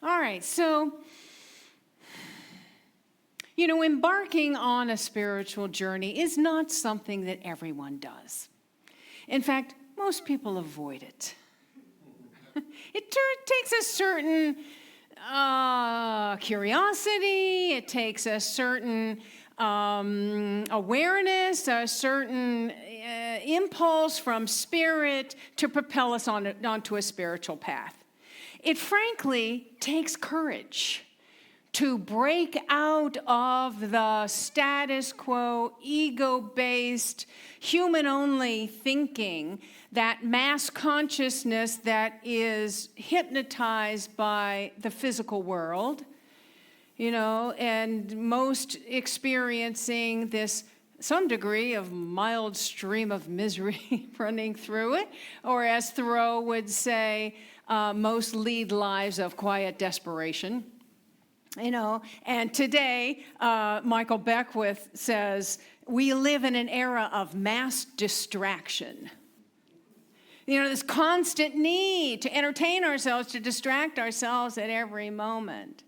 All right, so, embarking on a spiritual journey is not something that everyone does. In fact, most people avoid it. It takes a certain curiosity, it takes a certain awareness, a certain impulse from spirit to propel us onto a spiritual path. It frankly takes courage to break out of the status quo, ego-based, human-only thinking, that mass consciousness that is hypnotized by the physical world, and most experiencing this some degree of mild stream of misery running through it, or as Thoreau would say, most lead lives of quiet desperation. And today, Michael Beckwith says, we live in an era of mass distraction. This constant need to entertain ourselves, to distract ourselves at every moment.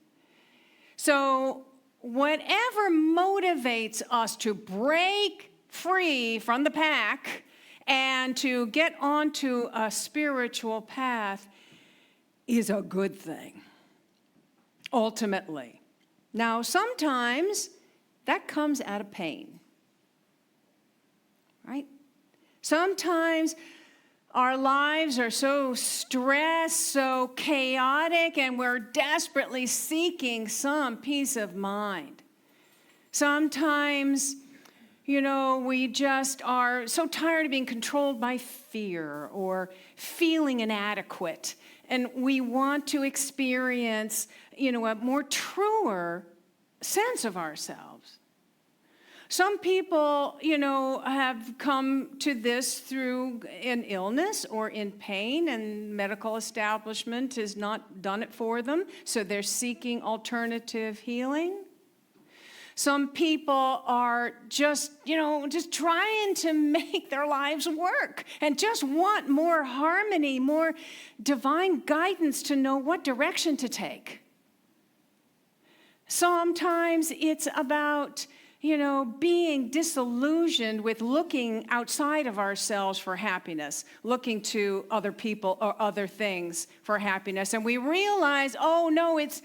So whatever motivates us to break free from the pack and to get onto a spiritual path is a good thing, ultimately. Now, sometimes that comes out of pain, right? Sometimes our lives are so stressed, so chaotic, and we're desperately seeking some peace of mind. Sometimes, we just are so tired of being controlled by fear or feeling inadequate, and we want to experience, a more truer sense of ourselves. Some people, have come to this through an illness or in pain, and medical establishment has not done it for them, so they're seeking alternative healing. Some people are just trying to make their lives work and just want more harmony, more divine guidance to know what direction to take. Sometimes it's about being disillusioned with looking outside of ourselves for happiness, looking to other people or other things for happiness. And we realize, oh no, it's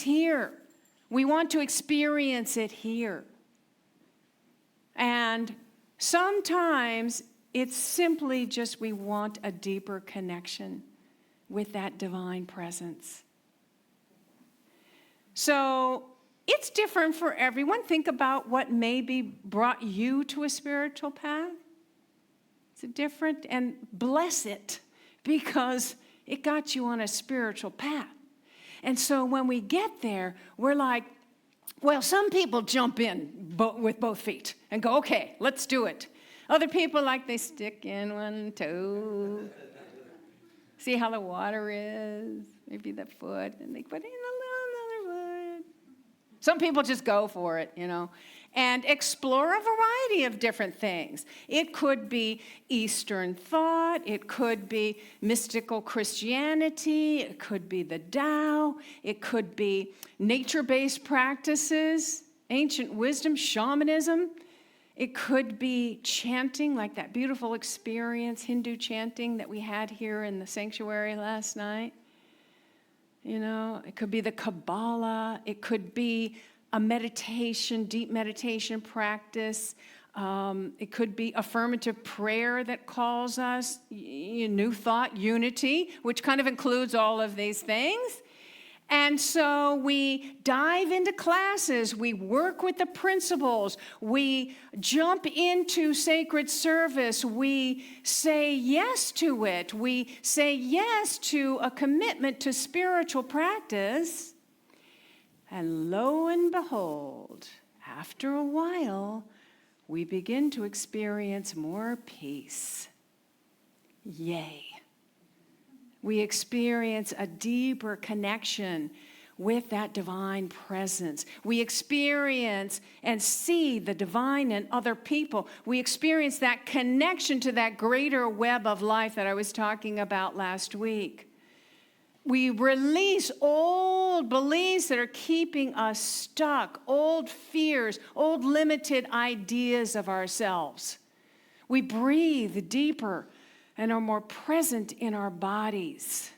here. We want to experience it here. And sometimes it's simply just we want a deeper connection with that divine presence. So it's different for everyone. Think about what maybe brought you to a spiritual path. It's different, and bless it because it got you on a spiritual path. And so when we get there, we're like, well, some people jump in with both feet and go, okay, let's do it. Other people, they stick in one toe, see how the water is, maybe the foot, and they put in another foot. Some people just go for it, and explore a variety of different things. It could be Eastern thought, it could be mystical Christianity, it could be the Tao, it could be nature-based practices, ancient wisdom, shamanism. It could be chanting, like that beautiful experience, Hindu chanting that we had here in the sanctuary last night. It could be the Kabbalah. It could be a meditation, deep meditation practice. It could be affirmative prayer that calls us, new thought, unity, which kind of includes all of these things. And so we dive into classes, we work with the principles, we jump into sacred service, we say yes to it, we say yes to a commitment to spiritual practice, and lo and behold, after a while, we begin to experience more peace. Yay. We experience a deeper connection with that divine presence. We experience and see the divine in other people. We experience that connection to that greater web of life that I was talking about last week. We release old beliefs that are keeping us stuck, old fears, old limited ideas of ourselves. We breathe deeper and are more present in our bodies.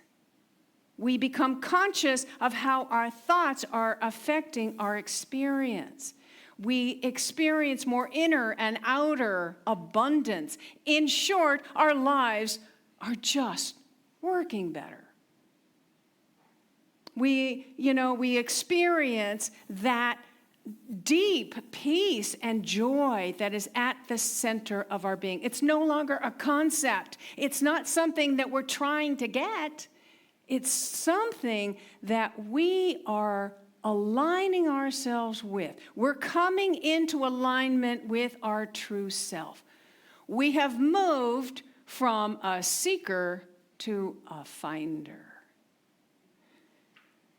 We become conscious of how our thoughts are affecting our experience. We experience more inner and outer abundance. In short, our lives are just working better. We experience that deep peace and joy that is at the center of our being. It's no longer a concept. It's not something that we're trying to get. It's something that we are aligning ourselves with. We're coming into alignment with our true self. We have moved from a seeker to a finder.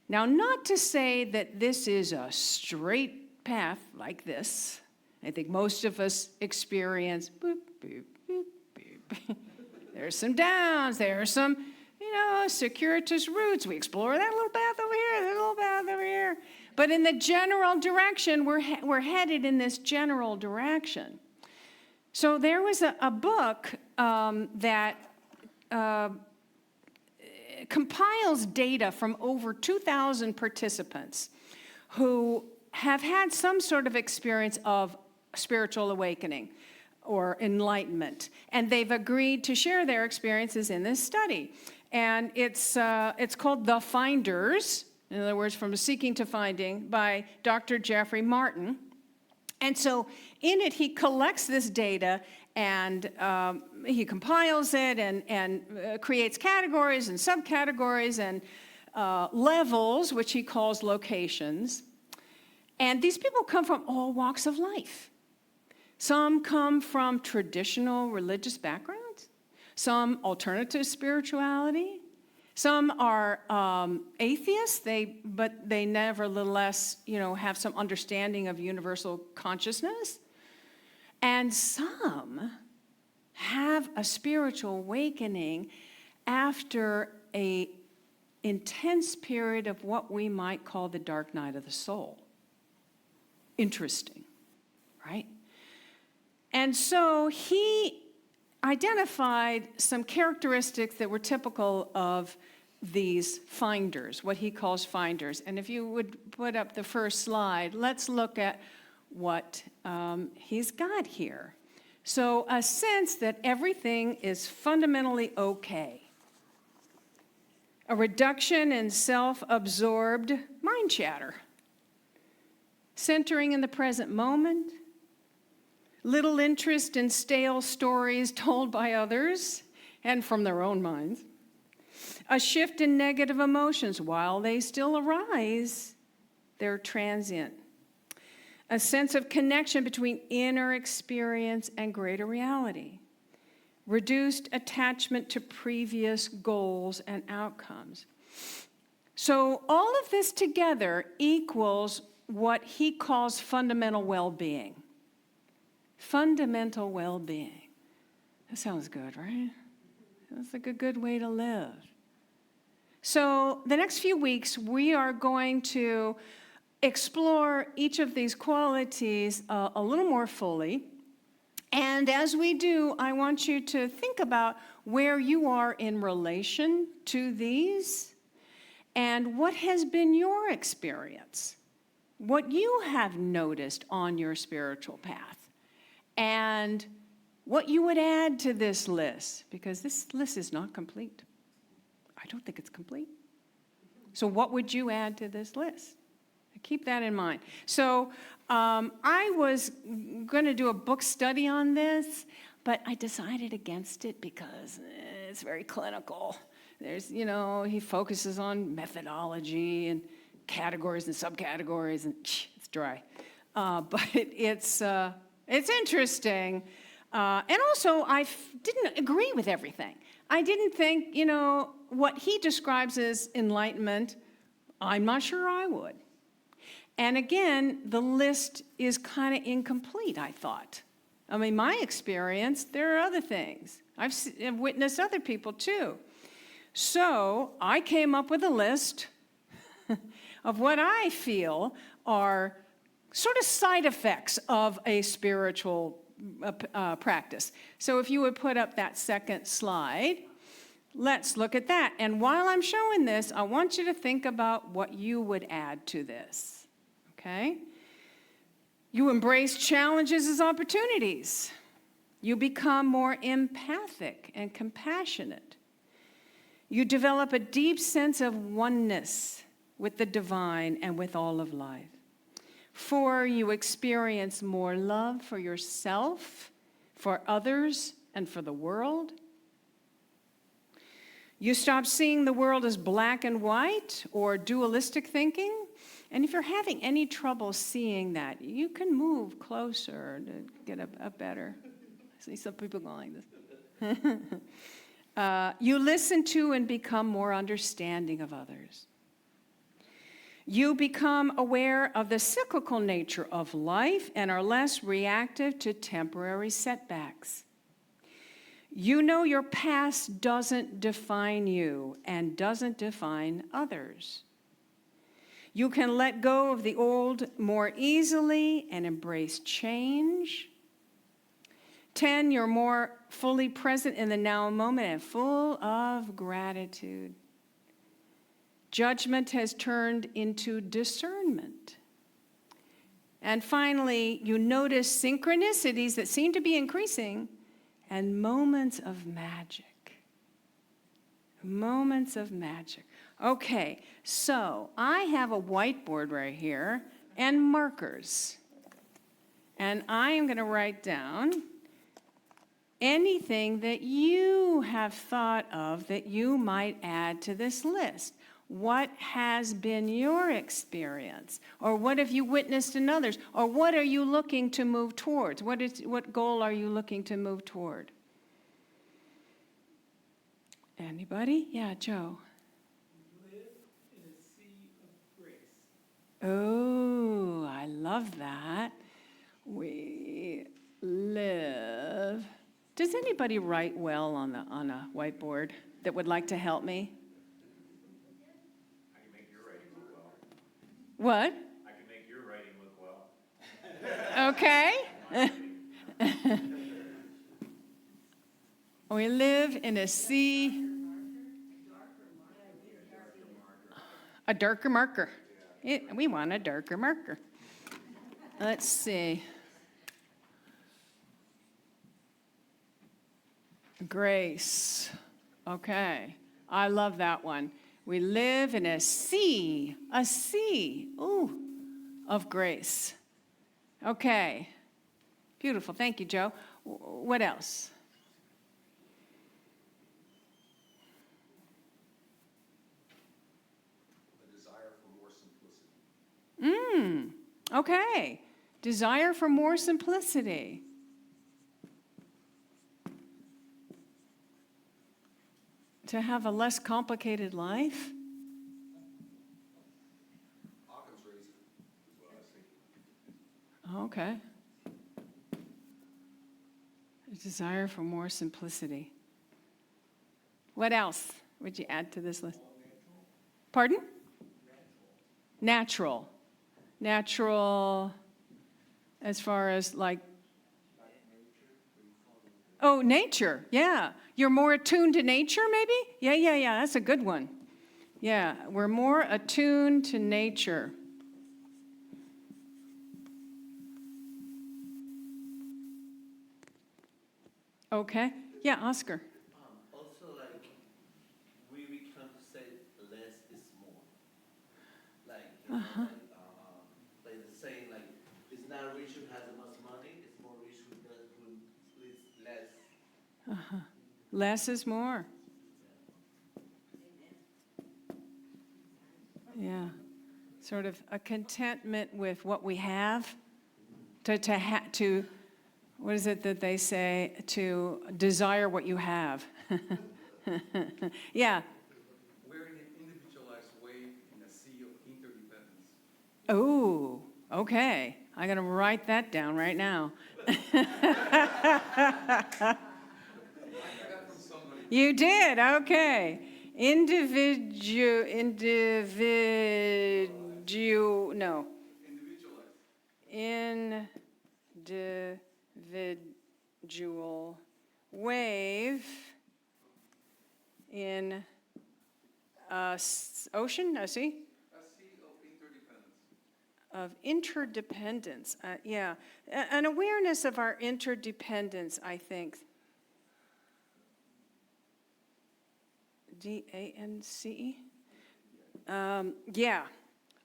Now, not to say that this is a straight path like this. I think most of us experience boop, boop, boop, boop. There's some downs, there are some, circuitous routes. We explore that little path over here, that little path over here. But in the general direction, we're headed in this general direction. So there was a book that compiles data from over 2,000 participants who have had some sort of experience of spiritual awakening or enlightenment, and they've agreed to share their experiences in this study. And it's called The Finders, in other words, From Seeking to Finding, by Dr. Jeffrey Martin. And so in it, he collects this data and he compiles it and creates categories and subcategories and levels, which he calls locations. And these people come from all walks of life. Some come from traditional religious backgrounds, some alternative spirituality, some are atheists, but they nevertheless, have some understanding of universal consciousness. And some have a spiritual awakening after an intense period of what we might call the dark night of the soul. Interesting, right? And so he identified some characteristics that were typical of these finders, what he calls finders. And if you would put up the first slide, let's look at what he's got here. So a sense that everything is fundamentally okay. A reduction in self-absorbed mind chatter. Centering in the present moment. Little interest in stale stories told by others and from their own minds. A shift in negative emotions. While they still arise, they're transient. A sense of connection between inner experience and greater reality. Reduced attachment to previous goals and outcomes. So all of this together equals what he calls fundamental well-being. Fundamental well-being. That sounds good, right? That's like a good way to live. So the next few weeks, we are going to explore each of these qualities a little more fully. And as we do, I want you to think about where you are in relation to these and what has been your experience, what you have noticed on your spiritual path, and what you would add to this list, because this list is not complete. I don't think it's complete. So what would you add to this list? Keep that in mind. So I was going to do a book study on this, but I decided against it because it's very clinical. There's, he focuses on methodology and categories and subcategories, and it's dry. But it's interesting. And also, I didn't agree with everything. I didn't think, what he describes as enlightenment, I'm not sure I would. And again, the list is kind of incomplete, I thought. I mean, my experience, there are other things. I've witnessed other people too. So I came up with a list of what I feel are sort of side effects of a spiritual practice. So if you would put up that second slide, let's look at that. And while I'm showing this, I want you to think about what you would add to this, okay? You embrace challenges as opportunities. You become more empathic and compassionate. You develop a deep sense of oneness with the divine and with all of life. 4, you experience more love for yourself, for others, and for the world. You stop seeing the world as black and white or dualistic thinking. And if you're having any trouble seeing that, you can move closer to get a better. I see some people going like this. You listen to and become more understanding of others. You become aware of the cyclical nature of life and are less reactive to temporary setbacks. You know your past doesn't define you and doesn't define others. You can let go of the old more easily and embrace change. 10, you're more fully present in the now moment and full of gratitude. Judgment has turned into discernment. And finally, you notice synchronicities that seem to be increasing and moments of magic. Moments of magic. Okay, so I have a whiteboard right here and markers. And I am going to write down anything that you have thought of that you might add to this list. What has been your experience? Or what have you witnessed in others? Or what are you looking to move towards? What goal are you looking to move toward? Anybody? Yeah, Joe. We live in a sea of grace. Oh, I love that. We live. Does anybody write well on a whiteboard that would like to help me? I can make your writing look well. What? I can make your writing look well. Okay. We live in a sea. A darker marker. We want a darker marker. Let's see. Grace. Okay. I love that one. We live in a sea, ooh, of grace. Okay. Beautiful. Thank you, Joe. What else? A desire for more simplicity. Okay. Desire for more simplicity. To have a less complicated life? Occam's razor is what I was thinking. Okay. A desire for more simplicity. What else would you add to this list? Pardon? Natural. Natural as far as like, oh, nature, yeah. You're more attuned to nature, maybe? Yeah, that's a good one. Yeah, we're more attuned to nature. Okay. Yeah, Oscar. Also, like, we come to say less is more. Like, like the saying, like, it's not rich who has the most money, it's more rich who lives less. Less is more. Yeah. Sort of a contentment with what we have. To what is it that they say? To desire what you have. Yeah. We're in an individualized way in a sea of interdependence. Oh, okay. I'm going to write that down right now. You did, okay. No. Individual wave in ocean, I see, A sea of interdependence. of interdependence. Yeah, an awareness of our interdependence, I think. DANCE? Yeah,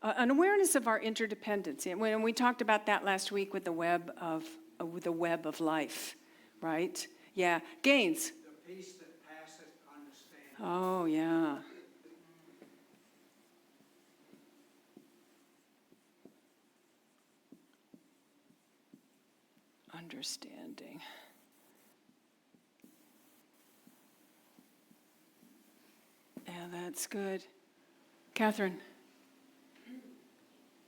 an awareness of our interdependence. And when we talked about that last week with the web of life, right? Yeah, Gaines. The peace that passeth understanding. Oh, yeah. Understanding. Yeah, that's good. Catherine.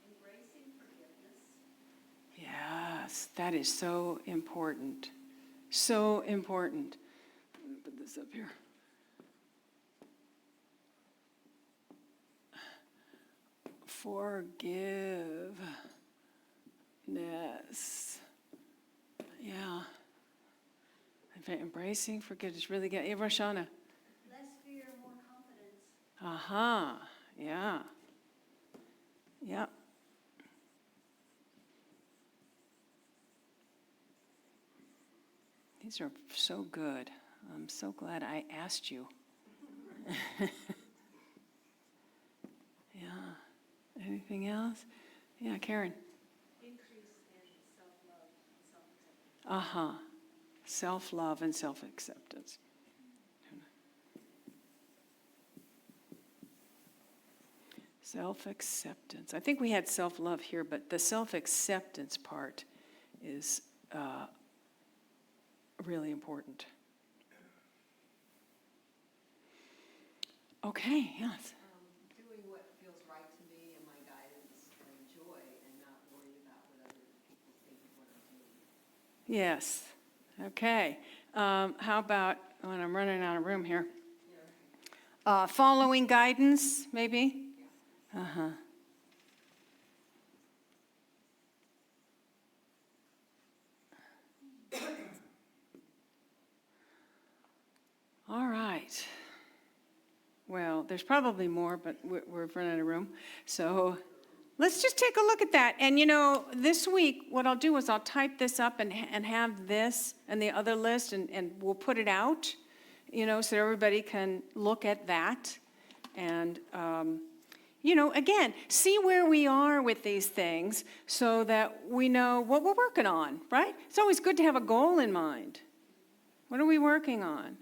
Embracing forgiveness. Yes, that is so important. So important. Let me put this up here. Forgiveness. Yeah. Embracing forgiveness. Really good. Hey, Roshana. Less fear, more confidence. Uh-huh. Yeah. Yep. These are so good. I'm so glad I asked you. Yeah. Anything else? Yeah, Karen. Increase in self-love and self-acceptance. Uh-huh. Self-love and self-acceptance. Self-acceptance. I think we had self-love here, but the self-acceptance part is really important. Okay, yes. Doing what feels right to me and my guidance and joy and not worry about what other people think of what I'm doing. Yes. Okay. How about, when I'm running out of room here, following guidance, maybe? Uh-huh. All right. Well, there's probably more, but we're running out of room. So let's just take a look at that. And this week, what I'll do is I'll type this up and have this and the other list, and we'll put it out, so everybody can look at that. And, again, see where we are with these things so that we know what we're working on, right? It's always good to have a goal in mind. What are we working on?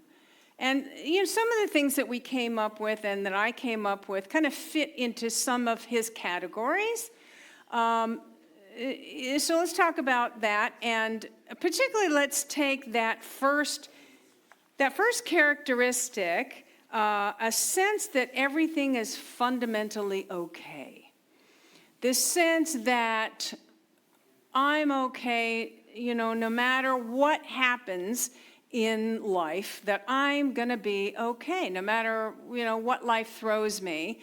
And, some of the things that we came up with and that I came up with kind of fit into some of his categories. So let's talk about that. And particularly, let's take that first characteristic, a sense that everything is fundamentally okay. This sense that I'm okay, no matter what happens in life, that I'm going to be okay, no matter, what life throws at me,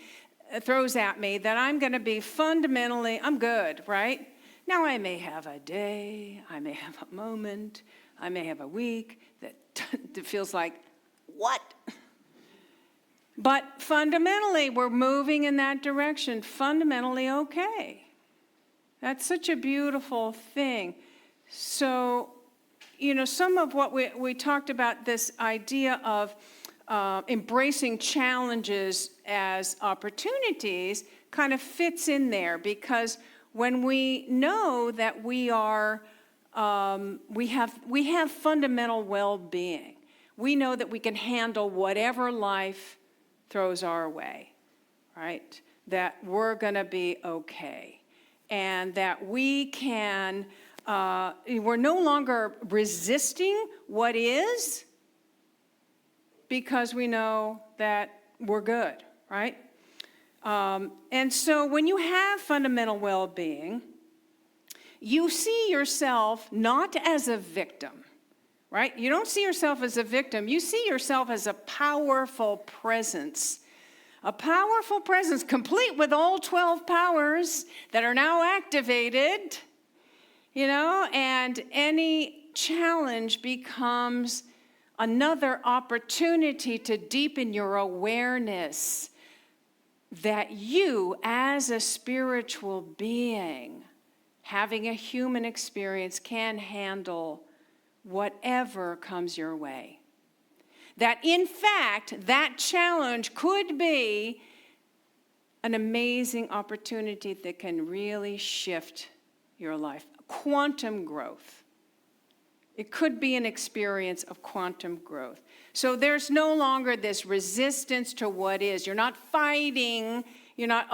that I'm going to be fundamentally, I'm good, right? Now, I may have a day, I may have a moment, I may have a week that feels like, what? But fundamentally, we're moving in that direction, fundamentally okay. That's such a beautiful thing. So, some of what we talked about, this idea of embracing challenges as opportunities, kind of fits in there, because when we know that we have fundamental well-being, we know that we can handle whatever life throws our way, right? That we're going to be okay, and that we can. We're no longer resisting what is, because we know that we're good, right? And so when you have fundamental well-being, you see yourself not as a victim, right? You don't see yourself as a victim. You see yourself as a powerful presence. A powerful presence, complete with all 12 powers that are now activated, and any challenge becomes another opportunity to deepen your awareness that you, as a spiritual being, having a human experience, can handle whatever comes your way. That, in fact, that challenge could be an amazing opportunity that can really shift your life. Quantum growth. It could be an experience of quantum growth. So there's no longer this resistance to what is. You're not fighting. You're not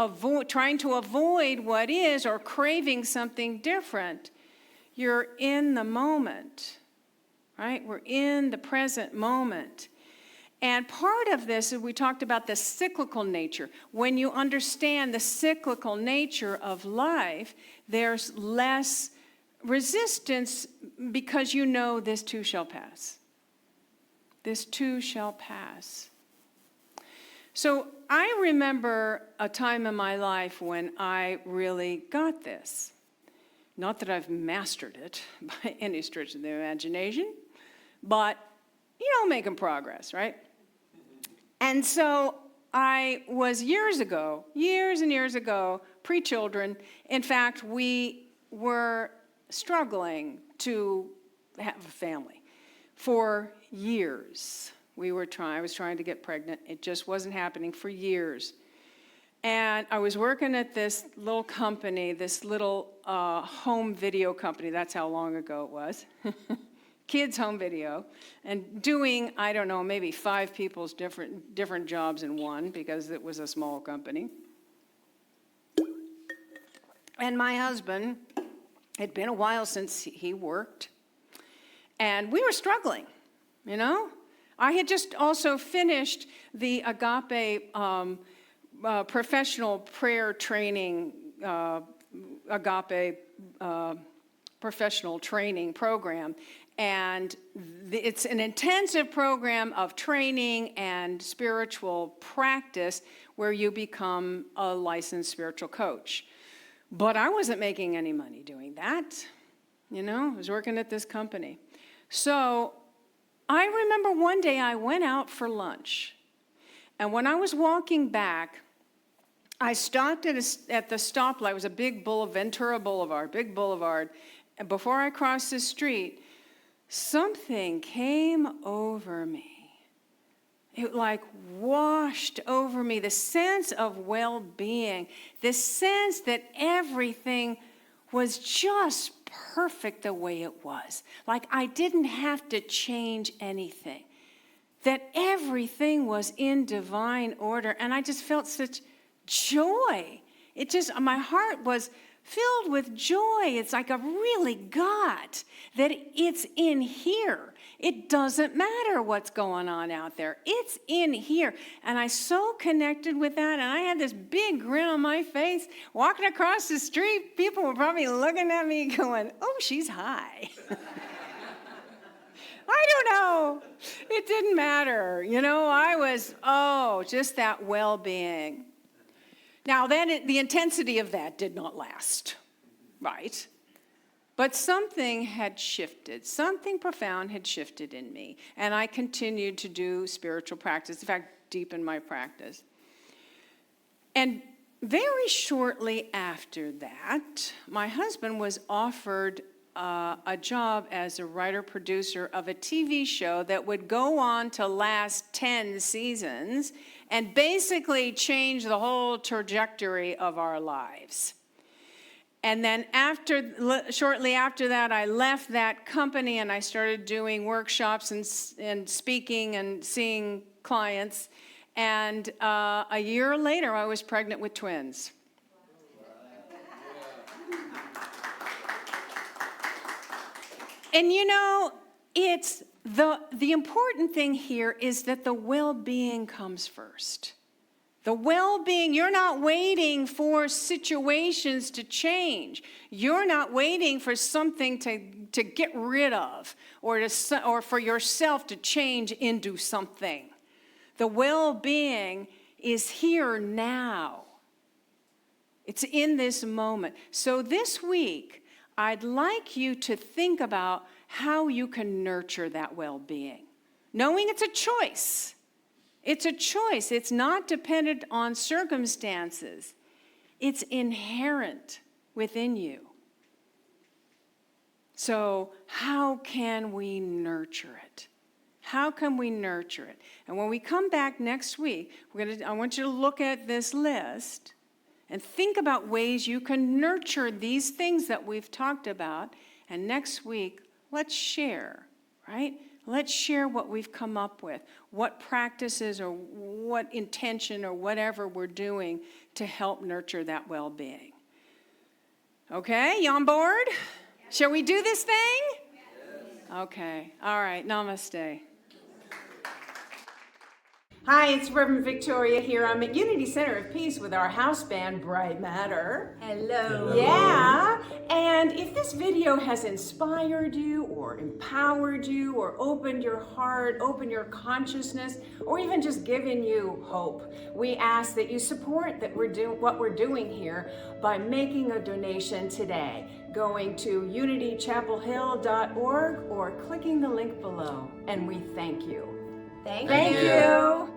trying to avoid what is or craving something different. You're in the moment, right? We're in the present moment. And part of this is we talked about the cyclical nature. When you understand the cyclical nature of life, there's less resistance because you know this too shall pass. This too shall pass. So I remember a time in my life when I really got this. Not that I've mastered it by any stretch of the imagination, but, making progress, right? And so I was years and years ago, pre-children. In fact, we were struggling to have a family for years. I was trying to get pregnant. It just wasn't happening for years. And I was working at this little company, this little home video company. That's how long ago it was. Kids home video, and doing, I don't know, maybe 5 people's different jobs in one, because it was a small company. And my husband, it'd been a while since he worked, and we were struggling, I had just also finished the Agape professional prayer training, Agape professional training program. And it's an intensive program of training and spiritual practice where you become a licensed spiritual coach. But I wasn't making any money doing that. I was working at this company. So I remember one day I went out for lunch. And when I was walking back, I stopped at the stoplight. It was a big Ventura Boulevard, big boulevard. And before I crossed the street, something came over me. It washed over me, the sense of well-being, the sense that everything was just perfect the way it was. I didn't have to change anything, that everything was in divine order. And I just felt such joy. My heart was filled with joy. It's like I really got that it's in here. It doesn't matter what's going on out there. It's in here. And I so connected with that. And I had this big grin on my face. Walking across the street, people were probably looking at me going, oh, she's high. I don't know. It didn't matter. I was, just that well-being. Now, then the intensity of that did not last, right? But something had shifted. Something profound had shifted in me. And I continued to do spiritual practice, in fact, deepen my practice. And very shortly after that, my husband was offered a job as a writer-producer of a TV show that would go on to last 10 seasons and basically change the whole trajectory of our lives. And then shortly after that, I left that company and I started doing workshops and speaking and seeing clients. And a year later, I was pregnant with twins. And it's the important thing here is that the well-being comes first. The well-being, you're not waiting for situations to change. You're not waiting for something to get rid of or for yourself to change into something. The well-being is here now. It's in this moment. So this week, I'd like you to think about how you can nurture that well-being, knowing it's a choice. It's a choice. It's not dependent on circumstances. It's inherent within you. So how can we nurture it? How can we nurture it? And when we come back next week, I want you to look at this list and think about ways you can nurture these things that we've talked about. And next week, let's share, right? Let's share what we've come up with, what practices or what intention or whatever we're doing to help nurture that well-being. Okay, you on board? Shall we do this thing? Yes. Okay, all right, namaste. Hi, it's Reverend Victoria here. I'm at Unity Center of Peace with our house band, Bright Matter. Hello. Yeah, and if this video has inspired you or empowered you or opened your heart, opened your consciousness, or even just given you hope, we ask that you support what we're doing here by making a donation today, going to unitychapelhill.org or clicking the link below. And we thank you. Thank Thank you.